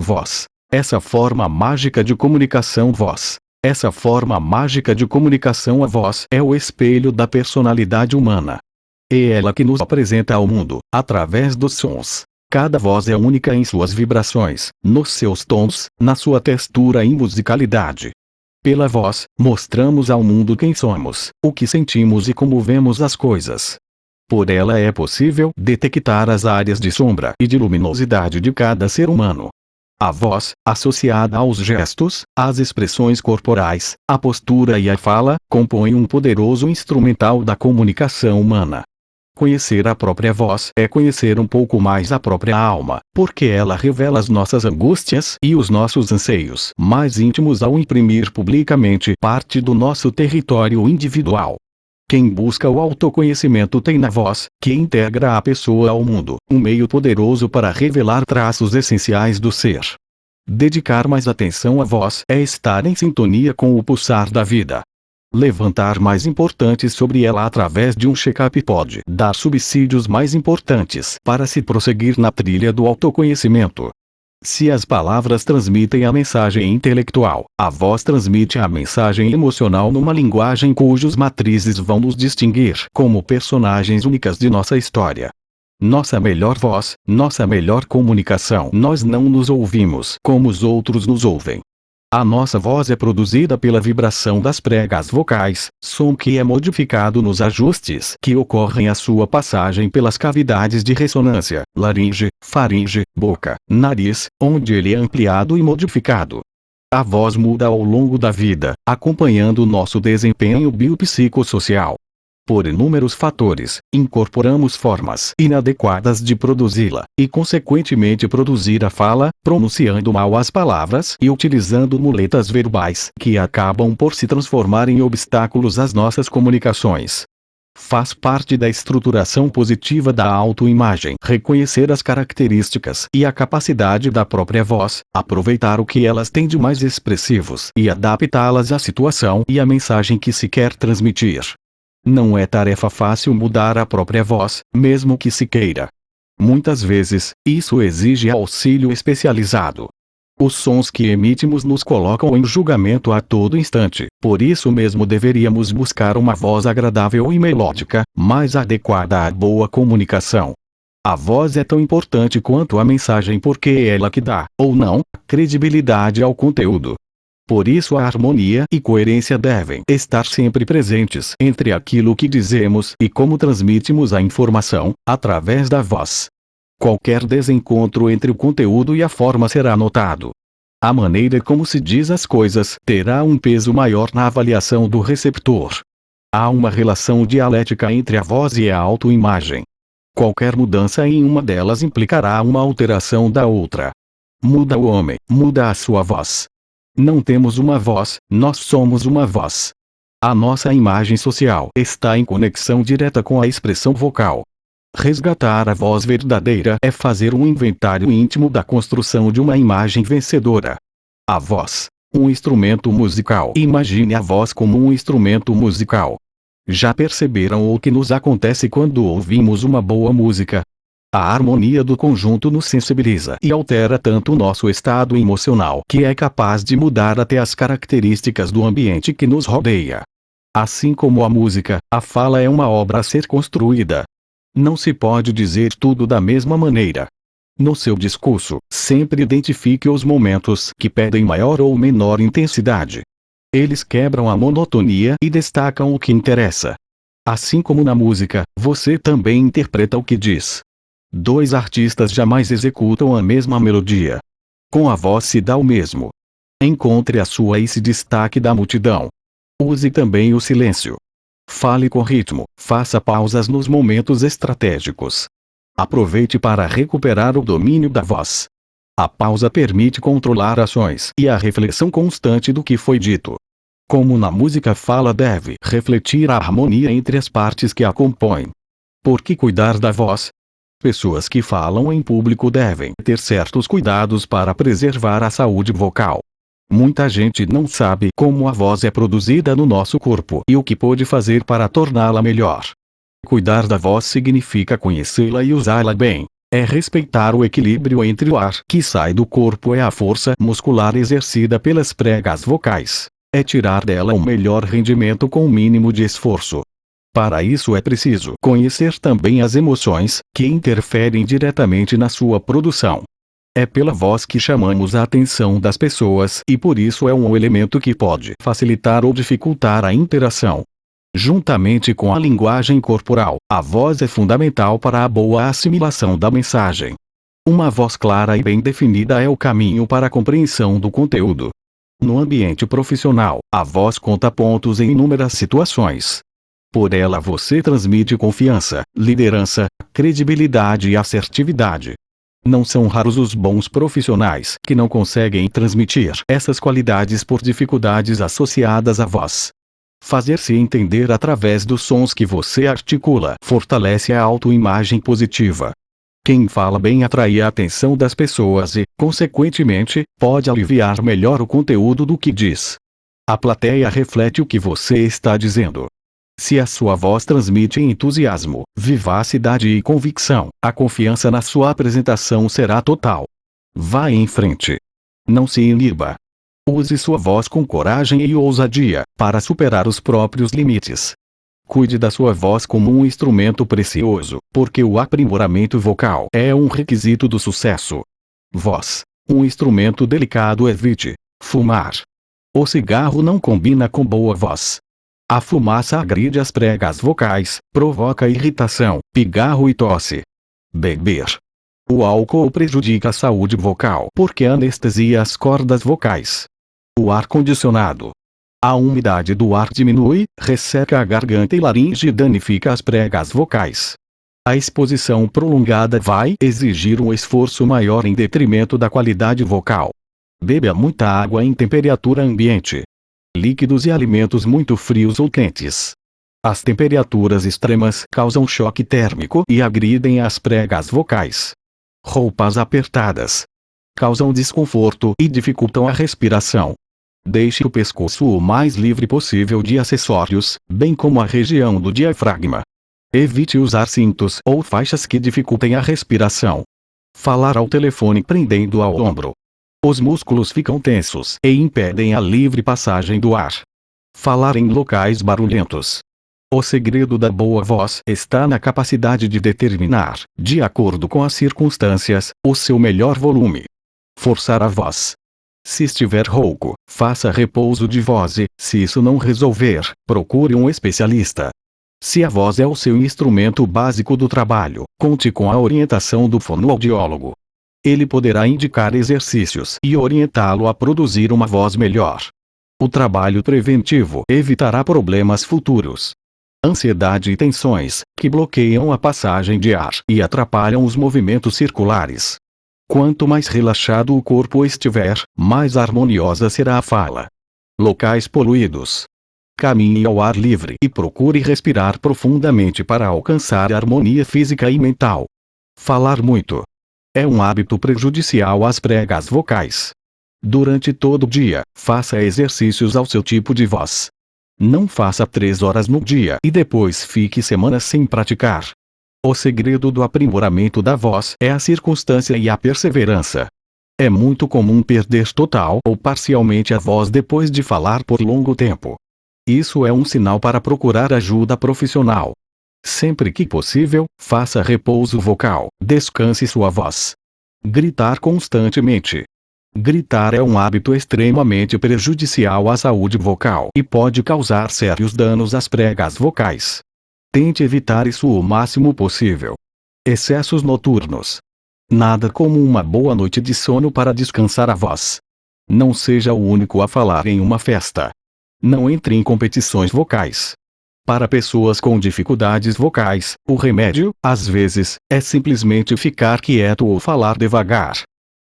voz. Essa forma mágica de comunicação voz. Essa forma mágica de comunicação a voz é o espelho da personalidade humana. É ela que nos apresenta ao mundo, através dos sons. Cada voz é única em suas vibrações, nos seus tons, na sua textura e musicalidade. Pela voz, mostramos ao mundo quem somos, o que sentimos e como vemos as coisas. Por ela é possível detectar as áreas de sombra e de luminosidade de cada ser humano. A voz, associada aos gestos, às expressões corporais, à postura e à fala, compõe um poderoso instrumental da comunicação humana. Conhecer a própria voz é conhecer um pouco mais a própria alma, porque ela revela as nossas angústias e os nossos anseios mais íntimos ao imprimir publicamente parte do nosso território individual. Quem busca o autoconhecimento tem na voz, que integra a pessoa ao mundo, um meio poderoso para revelar traços essenciais do ser. Dedicar mais atenção à voz é estar em sintonia com o pulsar da vida. Levantar mais importantes sobre ela através de um check-up pode dar subsídios mais importantes para se prosseguir na trilha do autoconhecimento. Se as palavras transmitem a mensagem intelectual, a voz transmite a mensagem emocional numa linguagem cujos matrizes vão nos distinguir como personagens únicas de nossa história. Nossa melhor voz, nossa melhor comunicação. Nós não nos ouvimos como os outros nos ouvem. A nossa voz é produzida pela vibração das pregas vocais, som que é modificado nos ajustes que ocorrem à sua passagem pelas cavidades de ressonância, laringe, faringe, boca, nariz, onde ele é ampliado e modificado. A voz muda ao longo da vida, acompanhando o nosso desempenho biopsicossocial. Por inúmeros fatores, incorporamos formas inadequadas de produzi-la, e consequentemente produzir a fala, pronunciando mal as palavras e utilizando muletas verbais que acabam por se transformar em obstáculos às nossas comunicações. Faz parte da estruturação positiva da autoimagem reconhecer as características e a capacidade da própria voz, aproveitar o que elas têm de mais expressivos e adaptá-las à situação e à mensagem que se quer transmitir. Não é tarefa fácil mudar a própria voz, mesmo que se queira. Muitas vezes, isso exige auxílio especializado. Os sons que emitimos nos colocam em julgamento a todo instante, por isso mesmo deveríamos buscar uma voz agradável e melódica, mais adequada à boa comunicação. A voz é tão importante quanto a mensagem porque é ela que dá, ou não, credibilidade ao conteúdo. Por isso a harmonia e coerência devem estar sempre presentes entre aquilo que dizemos e como transmitimos a informação, através da voz. Qualquer desencontro entre o conteúdo e a forma será notado. A maneira como se diz as coisas terá um peso maior na avaliação do receptor. Há uma relação dialética entre a voz e a autoimagem. Qualquer mudança em uma delas implicará uma alteração da outra. Muda o homem, muda a sua voz. Não temos uma voz, nós somos uma voz. A nossa imagem social está em conexão direta com a expressão vocal. Resgatar a voz verdadeira é fazer um inventário íntimo da construção de uma imagem vencedora. A voz, um instrumento musical. Imagine a voz como um instrumento musical. Já perceberam o que nos acontece quando ouvimos uma boa música? A harmonia do conjunto nos sensibiliza e altera tanto o nosso estado emocional que é capaz de mudar até as características do ambiente que nos rodeia. Assim como a música, a fala é uma obra a ser construída. Não se pode dizer tudo da mesma maneira. No seu discurso, sempre identifique os momentos que pedem maior ou menor intensidade. Eles quebram a monotonia e destacam o que interessa. Assim como na música, você também interpreta o que diz. Dois artistas jamais executam a mesma melodia. Com a voz se dá o mesmo. Encontre a sua e se destaque da multidão. Use também o silêncio. Fale com ritmo, faça pausas nos momentos estratégicos. Aproveite para recuperar o domínio da voz. A pausa permite controlar ações e a reflexão constante do que foi dito. Como na música, a fala deve refletir a harmonia entre as partes que a compõem. Por que cuidar da voz? Pessoas que falam em público devem ter certos cuidados para preservar a saúde vocal. Muita gente não sabe como a voz é produzida no nosso corpo e o que pode fazer para torná-la melhor. Cuidar da voz significa conhecê-la e usá-la bem. É respeitar o equilíbrio entre o ar que sai do corpo e a força muscular exercida pelas pregas vocais. É tirar dela o melhor rendimento com o mínimo de esforço. Para isso é preciso conhecer também as emoções, que interferem diretamente na sua produção. É pela voz que chamamos a atenção das pessoas e por isso é um elemento que pode facilitar ou dificultar a interação. Juntamente com a linguagem corporal, a voz é fundamental para a boa assimilação da mensagem. Uma voz clara e bem definida é o caminho para a compreensão do conteúdo. No ambiente profissional, a voz conta pontos em inúmeras situações. Por ela você transmite confiança, liderança, credibilidade e assertividade. Não são raros os bons profissionais que não conseguem transmitir essas qualidades por dificuldades associadas à voz. Fazer-se entender através dos sons que você articula fortalece a autoimagem positiva. Quem fala bem atrai a atenção das pessoas e, consequentemente, pode aliviar melhor o conteúdo do que diz. A plateia reflete o que você está dizendo. Se a sua voz transmite entusiasmo, vivacidade e convicção, a confiança na sua apresentação será total. Vá em frente. Não se iniba. Use sua voz com coragem e ousadia, para superar os próprios limites. Cuide da sua voz como um instrumento precioso, porque o aprimoramento vocal é um requisito do sucesso. Voz. Um instrumento delicado. Evite fumar. O cigarro não combina com boa voz. A fumaça agride as pregas vocais, provoca irritação, pigarro e tosse. Beber. O álcool prejudica a saúde vocal porque anestesia as cordas vocais. O ar-condicionado. A umidade do ar diminui, resseca a garganta e laringe e danifica as pregas vocais. A exposição prolongada vai exigir um esforço maior em detrimento da qualidade vocal. Beba muita água em temperatura ambiente. Líquidos e alimentos muito frios ou quentes. As temperaturas extremas causam choque térmico e agridem as pregas vocais. Roupas apertadas causam desconforto e dificultam a respiração. Deixe o pescoço o mais livre possível de acessórios, bem como a região do diafragma. Evite usar cintos ou faixas que dificultem a respiração. Falar ao telefone prendendo ao ombro. Os músculos ficam tensos e impedem a livre passagem do ar. Falar em locais barulhentos. O segredo da boa voz está na capacidade de determinar, de acordo com as circunstâncias, o seu melhor volume. Forçar a voz. Se estiver rouco, faça repouso de voz e, se isso não resolver, procure um especialista. Se a voz é o seu instrumento básico do trabalho, conte com a orientação do fonoaudiólogo. Ele poderá indicar exercícios e orientá-lo a produzir uma voz melhor. O trabalho preventivo evitará problemas futuros. Ansiedade e tensões, que bloqueiam a passagem de ar e atrapalham os movimentos circulares. Quanto mais relaxado o corpo estiver, mais harmoniosa será a fala. Locais poluídos. Caminhe ao ar livre e procure respirar profundamente para alcançar a harmonia física e mental. Falar muito é um hábito prejudicial às pregas vocais. Durante todo o dia, faça exercícios ao seu tipo de voz. Não faça 3 horas no dia e depois fique semanas sem praticar. O segredo do aprimoramento da voz é a circunstância e a perseverança. É muito comum perder total ou parcialmente a voz depois de falar por longo tempo. Isso é um sinal para procurar ajuda profissional. Sempre que possível, faça repouso vocal, descanse sua voz. Gritar constantemente. Gritar é um hábito extremamente prejudicial à saúde vocal e pode causar sérios danos às pregas vocais. Tente evitar isso o máximo possível. Excessos noturnos. Nada como uma boa noite de sono para descansar a voz. Não seja o único a falar em uma festa. Não entre em competições vocais. Para pessoas com dificuldades vocais, o remédio, às vezes, é simplesmente ficar quieto ou falar devagar.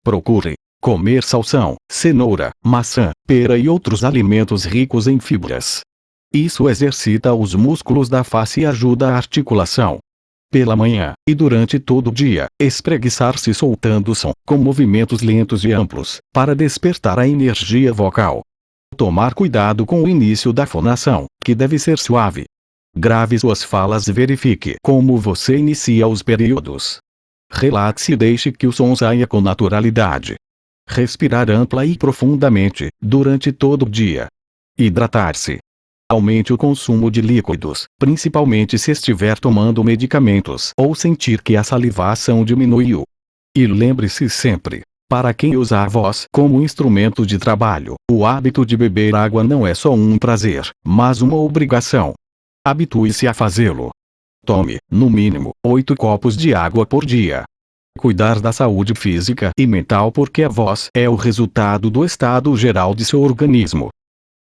Procure comer salsão, cenoura, maçã, pera e outros alimentos ricos em fibras. Isso exercita os músculos da face e ajuda a articulação. Pela manhã, e durante todo o dia, espreguiçar-se soltando som, com movimentos lentos e amplos, para despertar a energia vocal. Tomar cuidado com o início da fonação, que deve ser suave. Grave suas falas e verifique como você inicia os períodos. Relaxe e deixe que o som saia com naturalidade. Respirar ampla e profundamente, durante todo o dia. Hidratar-se. Aumente o consumo de líquidos, principalmente se estiver tomando medicamentos ou sentir que a salivação diminuiu. E lembre-se sempre: para quem usa a voz como instrumento de trabalho, o hábito de beber água não é só um prazer, mas uma obrigação. Habitue-se a fazê-lo. Tome, no mínimo, 8 copos de água por dia. Cuidar da saúde física e mental, porque a voz é o resultado do estado geral de seu organismo.